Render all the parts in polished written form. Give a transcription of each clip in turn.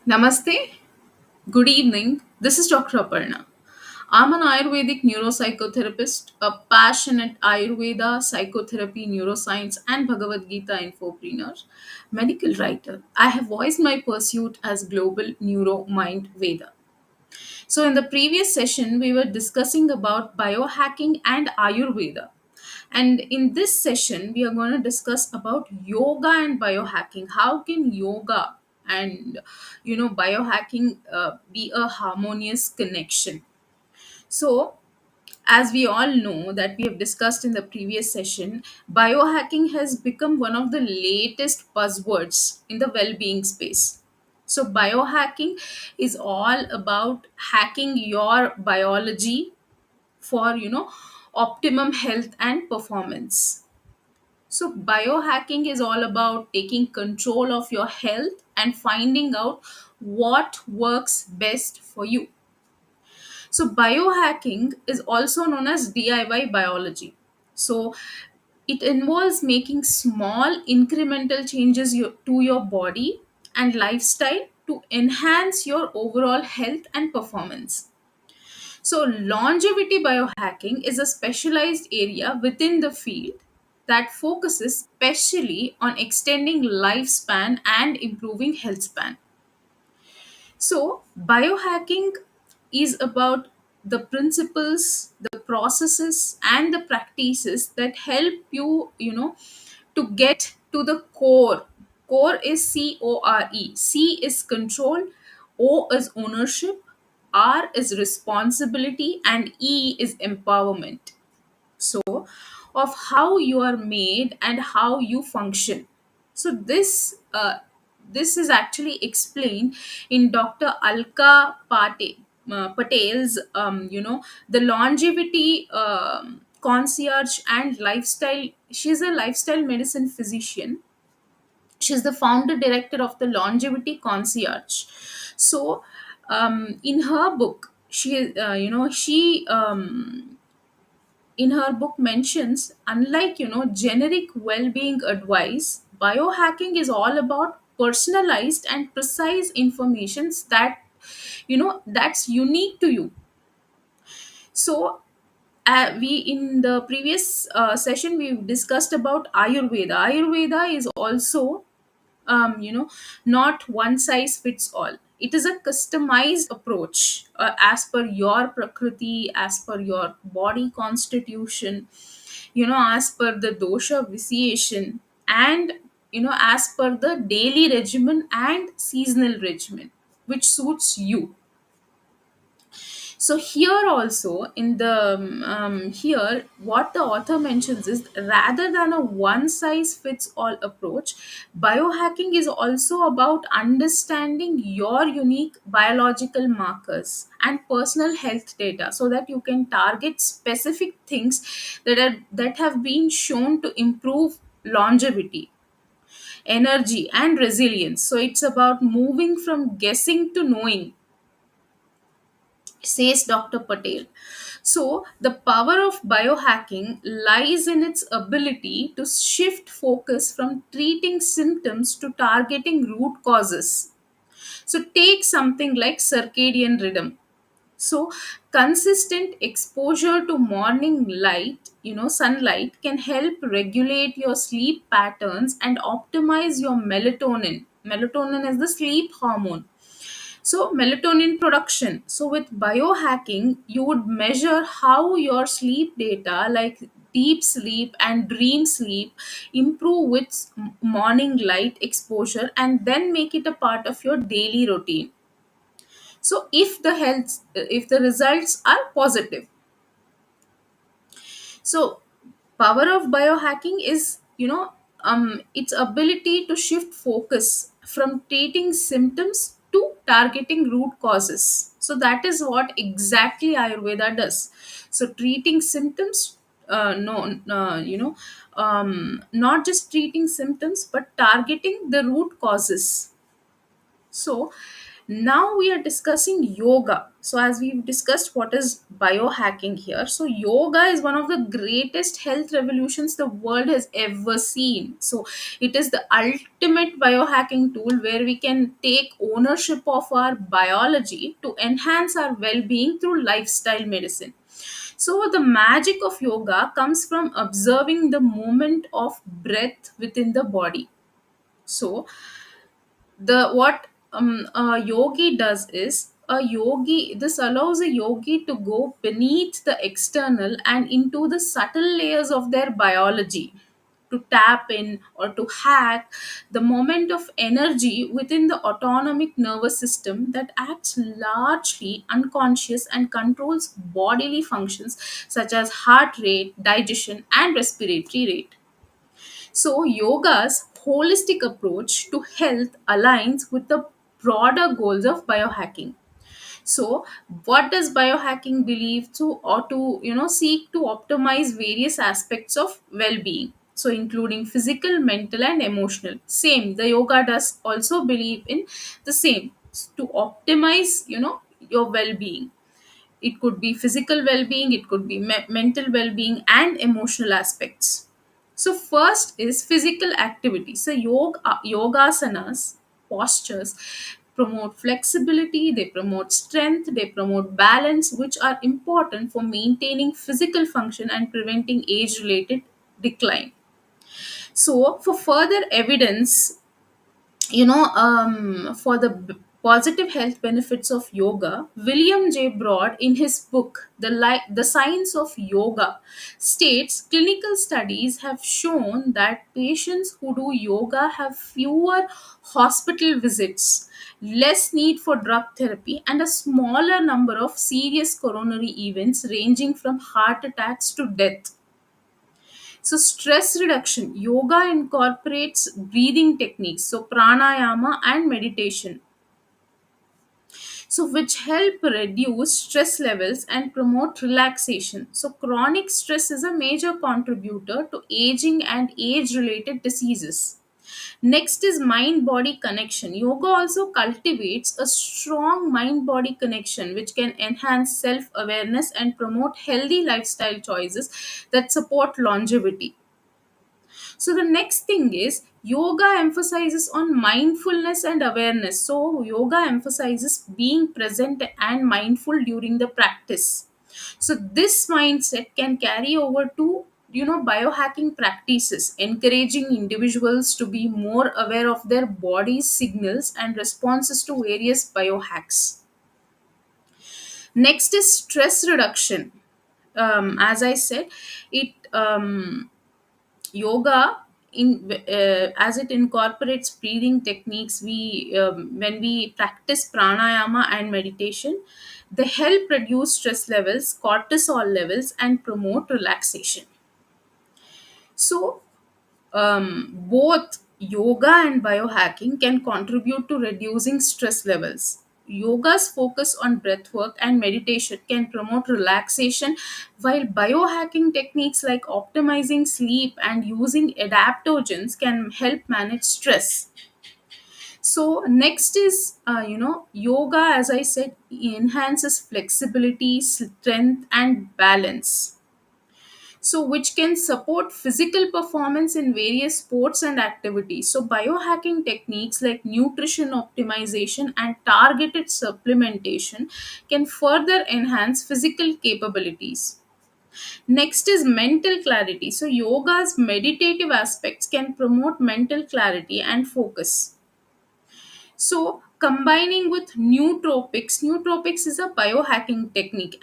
Namaste. Good evening. This is Dr. Aparna. I'm an Ayurvedic neuropsychotherapist, a passionate Ayurveda, psychotherapy, neuroscience, and Bhagavad Gita infopreneur, medical writer. I have voiced my pursuit as global neuro mind Veda. So, in the previous session, we were discussing about biohacking and Ayurveda. And in this session, we are going to discuss about yoga and biohacking. How can yoga and biohacking be a harmonious connection? So, as we all know that we have discussed in the previous session, biohacking has become one of the latest buzzwords in the well-being space. So biohacking is all about hacking your biology for optimum health and performance. So biohacking is all about taking control of your health and finding out what works best for you. So biohacking is also known as DIY biology. So it involves making small incremental changes to your body and lifestyle to enhance your overall health and performance. So, longevity biohacking is a specialized area within the field that focuses specially on extending lifespan and improving health span. So, biohacking is about the principles, the processes, and the practices that help you, to get to the core. Core is CORE. C is control, O is ownership, R is responsibility, and E is empowerment. So, of how you are made and how you function. So this is actually explained in Dr. Alka Patel's the longevity concierge and lifestyle. She's a lifestyle medicine physician. She's the founder director of the longevity concierge. So in her book, she in her book mentions, unlike generic well-being advice, biohacking is all about personalized and precise informations that that's unique to you. So we in the previous session we discussed about Ayurveda is also not one size fits all. It is a customized approach as per your prakriti, as per your body constitution, as per the dosha vitiation, and as per the daily regimen and seasonal regimen which suits you. So here also in the here what the author mentions is, rather than a one size fits all approach, biohacking is also about understanding your unique biological markers and personal health data so that you can target specific things that have been shown to improve longevity, energy, and resilience. So it's about moving from guessing to knowing, says Dr. Patel. So, the power of biohacking lies in its ability to shift focus from treating symptoms to targeting root causes. So, take something like circadian rhythm. So, consistent exposure to morning light, sunlight, can help regulate your sleep patterns and optimize your melatonin. Melatonin is the sleep hormone. So, melatonin production. So, with biohacking, you would measure how your sleep data, like deep sleep and dream sleep, improve with morning light exposure and then make it a part of your daily routine. So, if the results are positive, so power of biohacking is its ability to shift focus from treating symptoms to targeting root causes. So that is what exactly Ayurveda does. So treating symptoms, no not just treating symptoms but targeting the root causes. So Now we are discussing yoga. So, as we've discussed, what is biohacking here? So, yoga is one of the greatest health revolutions the world has ever seen. So, it is the ultimate biohacking tool where we can take ownership of our biology to enhance our well being through lifestyle medicine. So, the magic of yoga comes from observing the movement of breath within the body. So, the what a yogi does is, a yogi this allows a yogi to go beneath the external and into the subtle layers of their biology, to tap in or to hack the moment of energy within the autonomic nervous system that acts largely unconscious and controls bodily functions such as heart rate, digestion, and respiratory rate. So, yoga's holistic approach to health aligns with the broader goals of biohacking. So, what does biohacking believe to, or to seek to optimize various aspects of well-being? So, including physical, mental, and emotional. Same, the yoga does also believe in the same, to optimize your well-being. It could be physical well-being, it could be mental well-being, and emotional aspects. So first is physical activity. So yogasanas postures promote flexibility, they promote strength, they promote balance, which are important for maintaining physical function and preventing age related decline. So for further evidence, for the positive health benefits of yoga, William J. Broad, in his book The Science of Yoga, states clinical studies have shown that patients who do yoga have fewer hospital visits, less need for drug therapy, and a smaller number of serious coronary events ranging from heart attacks to death. So, stress reduction. Yoga incorporates breathing techniques, so pranayama and meditation, so which help reduce stress levels and promote relaxation. So, chronic stress is a major contributor to aging and age related diseases. Next is mind body connection. Yoga also cultivates a strong mind body connection which can enhance self awareness and promote healthy lifestyle choices that support longevity. So the next thing is yoga emphasizes on mindfulness and awareness. So yoga emphasizes being present and mindful during the practice. So this mindset can carry over to biohacking practices, encouraging individuals to be more aware of their body's signals and responses to various biohacks. Next is stress reduction. As I said, it yoga in as it incorporates breathing techniques, we when we practice pranayama and meditation, they help reduce stress levels, cortisol levels, and promote relaxation. So both yoga and biohacking can contribute to reducing stress levels. Yoga's focus on breath work and meditation can promote relaxation, while biohacking techniques like optimizing sleep and using adaptogens can help manage stress. So, next is, yoga, as I said, enhances flexibility, strength, and balance, so which can support physical performance in various sports and activities. So biohacking techniques like nutrition optimization and targeted supplementation can further enhance physical capabilities. Next is mental clarity. So yoga's meditative aspects can promote mental clarity and focus. So, combining with nootropics is a biohacking technique,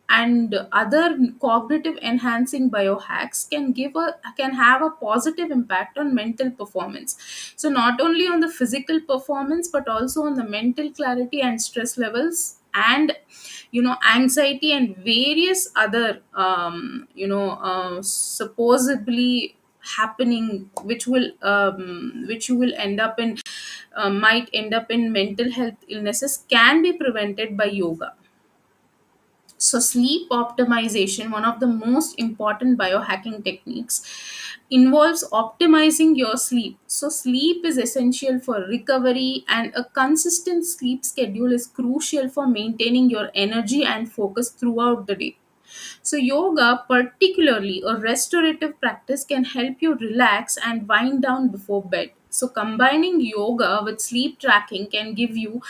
and other cognitive enhancing biohacks can have a positive impact on mental performance. So, not only on the physical performance but also on the mental clarity and stress levels, and anxiety and various other supposedly happening, which you will end up in might end up in mental health illnesses, can be prevented by yoga. So, sleep optimization, one of the most important biohacking techniques, involves optimizing your sleep. So, sleep is essential for recovery, and a consistent sleep schedule is crucial for maintaining your energy and focus throughout the day. So, yoga, particularly a restorative practice, can help you relax and wind down before bed. So, combining yoga with sleep tracking can give you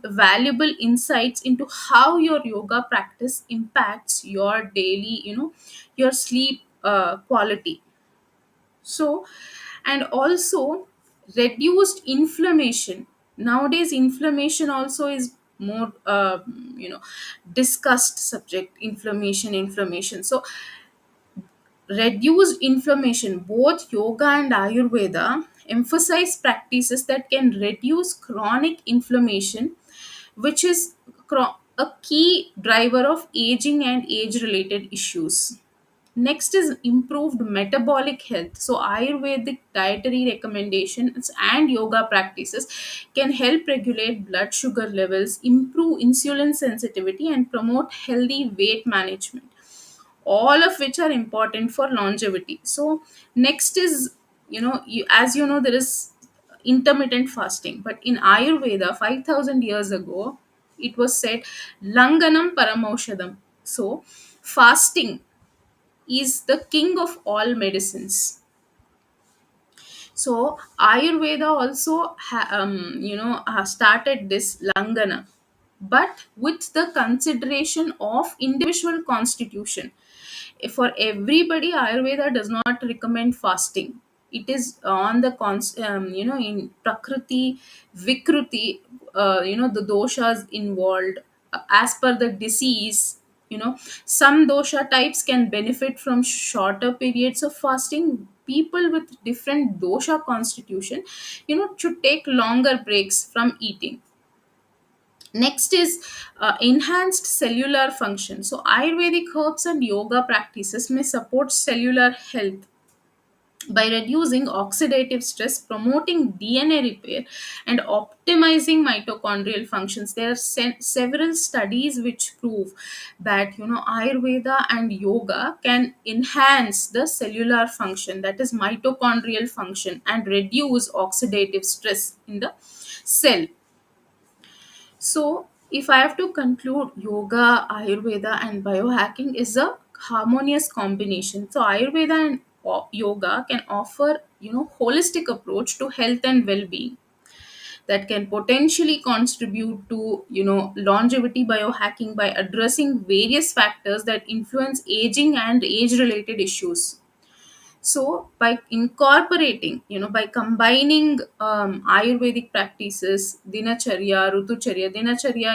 valuable insights into how your yoga practice impacts your daily, your sleep quality. So, and also reduced inflammation. Nowadays, inflammation also is more, discussed subject. Inflammation. So, reduced inflammation. Both yoga and Ayurveda emphasize practices that can reduce chronic inflammation, which is a key driver of aging and age related issues. Next is improved metabolic health. So, Ayurvedic dietary recommendations and yoga practices can help regulate blood sugar levels, improve insulin sensitivity, and promote healthy weight management, all of which are important for longevity. So, next is, as you know, there is intermittent fasting, but in Ayurveda 5000 years ago, it was said langanam paramaushadam. So, fasting is the king of all medicines. So Ayurveda also started this langana, but with the consideration of individual constitution. For everybody, Ayurveda does not recommend fasting. It is on the in prakriti, vikruti, the doshas involved, as per the disease. Some dosha types can benefit from shorter periods of fasting. People with different dosha constitution, should take longer breaks from eating. Next is enhanced cellular function. So, Ayurvedic herbs and yoga practices may support cellular health by reducing oxidative stress, promoting DNA repair, and optimizing mitochondrial functions. There are several studies which prove that Ayurveda and yoga can enhance the cellular function, that is mitochondrial function, and reduce oxidative stress in the cell. So, if I have to conclude, yoga, Ayurveda, and biohacking is a harmonious combination. So, Ayurveda and yoga can offer, holistic approach to health and well-being that can potentially contribute to, longevity. Biohacking by addressing various factors that influence aging and age-related issues. So, by incorporating, by combining Ayurvedic practices, dinacharya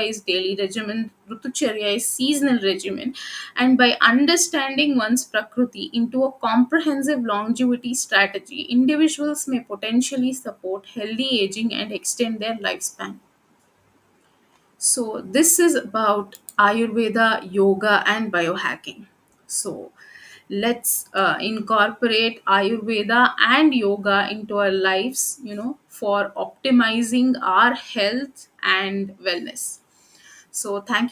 is daily regimen, rutucharya is seasonal regimen, and by understanding one's prakriti into a comprehensive longevity strategy, individuals may potentially support healthy aging and extend their lifespan. So, this is about Ayurveda, yoga, and biohacking. So, let's incorporate Ayurveda and yoga into our lives, for optimizing our health and wellness. So, thank you